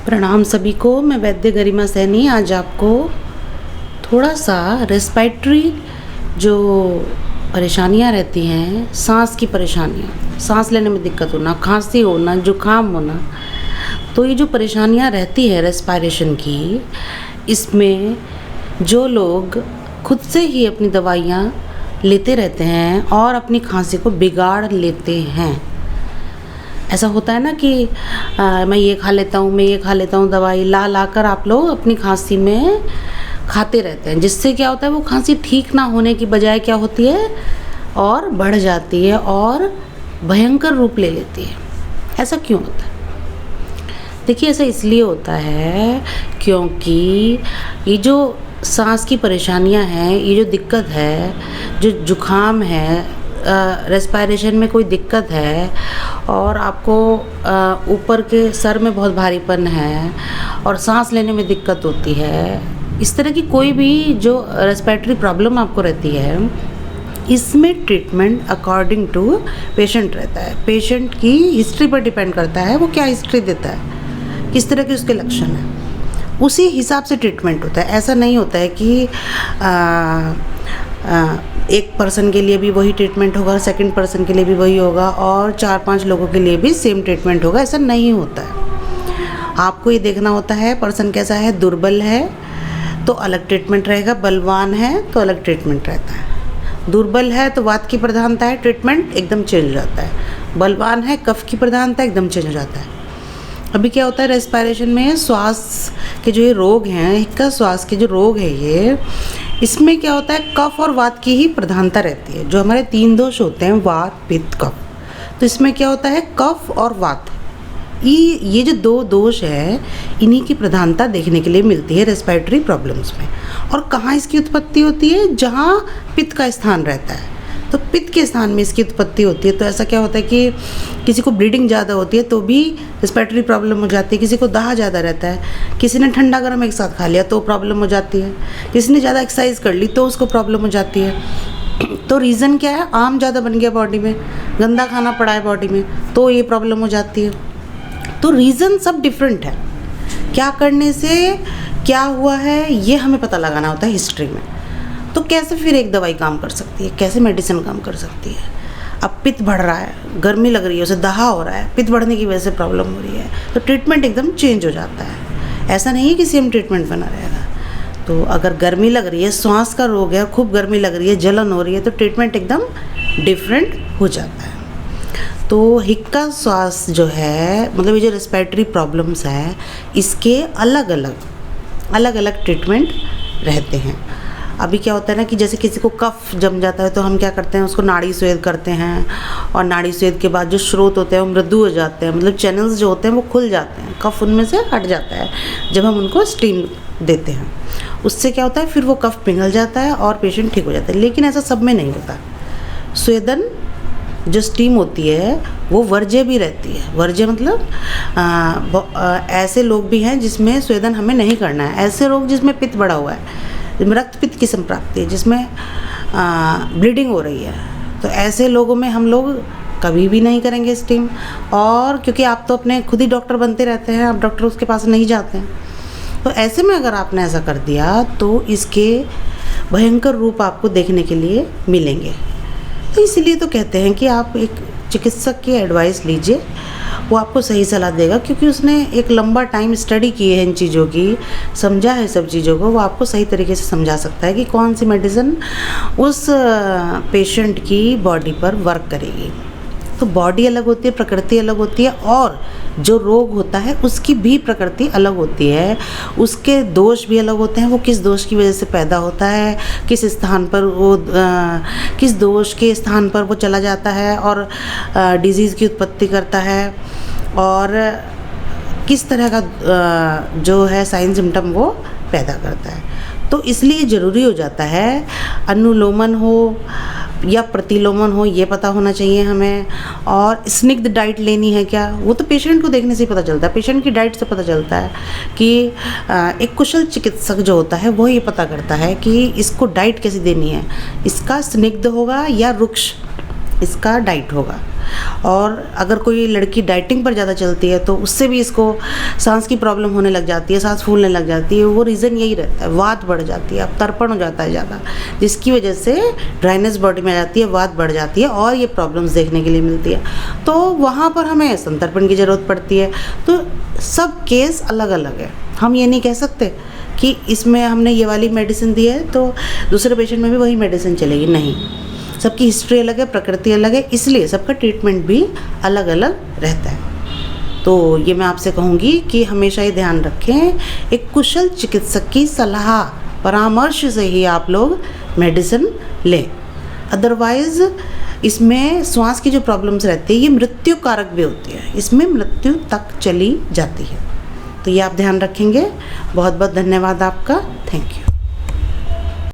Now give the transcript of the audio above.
प्रणाम सभी को। मैं वैद्य गरिमा सैनी आज आपको थोड़ा सा रेस्पिरेटरी जो परेशानियां रहती हैं, सांस की परेशानियां, सांस लेने में दिक्कत होना, खांसी होना, जुकाम होना, तो ये जो परेशानियां रहती है रेस्पिरेशन की, इसमें जो लोग खुद से ही अपनी दवाइयाँ लेते रहते हैं और अपनी खांसी को बिगाड़ लेते हैं। ऐसा होता है ना कि मैं ये खा लेता हूँ दवाई ला कर आप लोग अपनी खांसी में खाते रहते हैं, जिससे क्या होता है वो खांसी ठीक ना होने की बजाय क्या होती है और बढ़ जाती है और भयंकर रूप ले लेती है। ऐसा क्यों होता है? देखिए, ऐसा इसलिए होता है क्योंकि ये जो सांस की परेशानियां हैं, ये जो दिक्कत है, जो जुकाम है, रेस्पिरेशन में कोई दिक्कत है और आपको ऊपर के सर में बहुत भारीपन है और सांस लेने में दिक्कत होती है, इस तरह की कोई भी जो रेस्पिरेटरी प्रॉब्लम आपको रहती है, इसमें ट्रीटमेंट अकॉर्डिंग टू पेशेंट रहता है। पेशेंट की हिस्ट्री पर डिपेंड करता है, वो क्या हिस्ट्री देता है, किस तरह के उसके लक्षण हैं, उसी हिसाब से ट्रीटमेंट होता है। ऐसा नहीं होता है कि एक पर्सन के लिए भी वही ट्रीटमेंट होगा, सेकंड पर्सन के लिए भी वही होगा और 4-5 लोगों के लिए भी सेम ट्रीटमेंट होगा। ऐसा नहीं होता है। आपको ये देखना होता है पर्सन कैसा है। दुर्बल है तो अलग ट्रीटमेंट रहेगा, बलवान है तो अलग ट्रीटमेंट रहता है। दुर्बल है तो वात की प्रधानता है, ट्रीटमेंट एकदम चेंज हो जाता है। बलवान है, कफ की प्रधानता एकदम चेंज हो जाता है। अभी क्या होता है रेस्पिरेशन में, श्वास के जो ये रोग हैं, हिक्का श्वास के जो रोग है ये, इसमें क्या होता है कफ और वात की ही प्रधानता रहती है। जो हमारे 3 दोष होते हैं, वात, पित्त, कफ, तो इसमें क्या होता है कफ और वात, ये जो 2 दोष है, इन्हीं की प्रधानता देखने के लिए मिलती है रेस्पिरेटरी प्रॉब्लम्स में। और कहाँ इसकी उत्पत्ति होती है? जहाँ पित्त का स्थान रहता है, तो पित्त के स्थान में इसकी उत्पत्ति होती है। तो ऐसा क्या होता है कि किसी को ब्लीडिंग ज़्यादा होती है तो भी रेस्पिरेटरी प्रॉब्लम हो जाती है, किसी को दाह ज़्यादा रहता है, किसी ने ठंडा गर्म एक साथ खा लिया तो प्रॉब्लम हो जाती है, किसी ने ज़्यादा एक्सरसाइज कर ली तो उसको प्रॉब्लम हो जाती है। तो रीज़न क्या है? आम ज़्यादा बन गया बॉडी में, गंदा खाना पड़ा है बॉडी में, तो ये प्रॉब्लम हो जाती है। तो रीज़न सब डिफरेंट है। क्या करने से क्या हुआ है ये हमें पता लगाना होता है हिस्ट्री में। तो कैसे फिर एक दवाई काम कर सकती है, कैसे मेडिसिन काम कर सकती है? अब पित्त बढ़ रहा है, गर्मी लग रही है, उसे दहा हो रहा है, पित्त बढ़ने की वजह से प्रॉब्लम हो रही है, तो ट्रीटमेंट एकदम चेंज हो जाता है। ऐसा नहीं है कि सेम ट्रीटमेंट बना रहेगा। तो अगर गर्मी लग रही है, श्वास का रोग है, खूब गर्मी लग रही है, जलन हो रही है, तो ट्रीटमेंट एकदम डिफरेंट हो जाता है। तो हिक्का श्वास जो है, मतलब ये जो रेस्पिरेटरी प्रॉब्लम्स है, इसके अलग अलग ट्रीटमेंट रहते हैं। अभी क्या होता है ना कि जैसे किसी को कफ जम जाता है तो हम क्या करते हैं, उसको नाड़ी स्वेद करते हैं और नाड़ी स्वेद के बाद जो स्रोत होते हैं वो मृदु हो जाते हैं, मतलब चैनल्स जो होते हैं वो खुल जाते हैं, कफ उनमें से हट जाता है जब हम उनको स्टीम देते हैं। उससे क्या होता है फिर वो कफ पिघल जाता है और पेशेंट ठीक हो जाता है। लेकिन ऐसा सब में नहीं होता। स्वेदन जो स्टीम होती है वो वर्ज्य भी रहती है। वर्ज्य मतलब ऐसे लोग भी हैं जिसमें स्वेदन हमें नहीं करना है। ऐसे रोग जिसमें पित्त बढ़ा हुआ है, रक्त पित्त की संप्राप्ति है, जिसमें ब्लीडिंग हो रही है, तो ऐसे लोगों में हम लोग कभी भी नहीं करेंगे स्टीम। और क्योंकि आप तो अपने खुद ही डॉक्टर बनते रहते हैं, आप डॉक्टर उसके पास नहीं जाते हैं, तो ऐसे में अगर आपने ऐसा कर दिया तो इसके भयंकर रूप आपको देखने के लिए मिलेंगे। तो इसलिए तो कहते हैं कि आप एक चिकित्सक की एडवाइस लीजिए, वो आपको सही सलाह देगा, क्योंकि उसने एक लंबा टाइम स्टडी की है इन चीज़ों की, समझा है सब चीज़ों को। वो आपको सही तरीके से समझा सकता है कि कौन सी मेडिसिन उस पेशेंट की बॉडी पर वर्क करेगी। तो बॉडी अलग होती है, प्रकृति अलग होती है, और जो रोग होता है उसकी भी प्रकृति अलग होती है, उसके दोष भी अलग होते हैं। वो किस दोष की वजह से पैदा होता है, किस स्थान पर वो किस दोष के स्थान पर वो चला जाता है और डिजीज़ की उत्पत्ति करता है, और किस तरह का जो है साइन सिम्टम वो पैदा करता है। तो इसलिए ज़रूरी हो जाता है अनुलोमन हो या प्रतिलोमन हो, ये पता होना चाहिए हमें। और स्निग्ध डाइट लेनी है क्या, वो तो पेशेंट को देखने से ही पता चलता है, पेशेंट की डाइट से पता चलता है कि एक कुशल चिकित्सक जो होता है वो ये पता करता है कि इसको डाइट कैसी देनी है, इसका स्निग्ध होगा या रुक्ष, इसका डाइट होगा। और अगर कोई लड़की डाइटिंग पर ज़्यादा चलती है तो उससे भी इसको सांस की प्रॉब्लम होने लग जाती है, सांस फूलने लग जाती है। वो रीज़न यही रहता है, वात बढ़ जाती है, अब तर्पण हो जाता है ज़्यादा, जिसकी वजह से ड्राइनेस बॉडी में आ जाती है, वात बढ़ जाती है और ये प्रॉब्लम्स देखने के लिए मिलती है। तो वहाँ पर हमें संतर्पण की ज़रूरत पड़ती है। तो सब केस अलग अलग है, हम ये नहीं कह सकते कि इसमें हमने ये वाली मेडिसिन दी है तो दूसरे पेशेंट में भी वही मेडिसिन चलेगी, नहीं। सबकी हिस्ट्री अलग है, प्रकृति अलग है, इसलिए सबका ट्रीटमेंट भी अलग अलग रहता है। तो ये मैं आपसे कहूँगी कि हमेशा ये ध्यान रखें, एक कुशल चिकित्सक की सलाह परामर्श से ही आप लोग मेडिसिन लें। अदरवाइज़ इसमें श्वास की जो प्रॉब्लम्स रहती है ये मृत्यु कारक भी होती है, इसमें मृत्यु तक चली जाती है। तो ये आप ध्यान रखेंगे। बहुत बहुत धन्यवाद आपका। Thank you.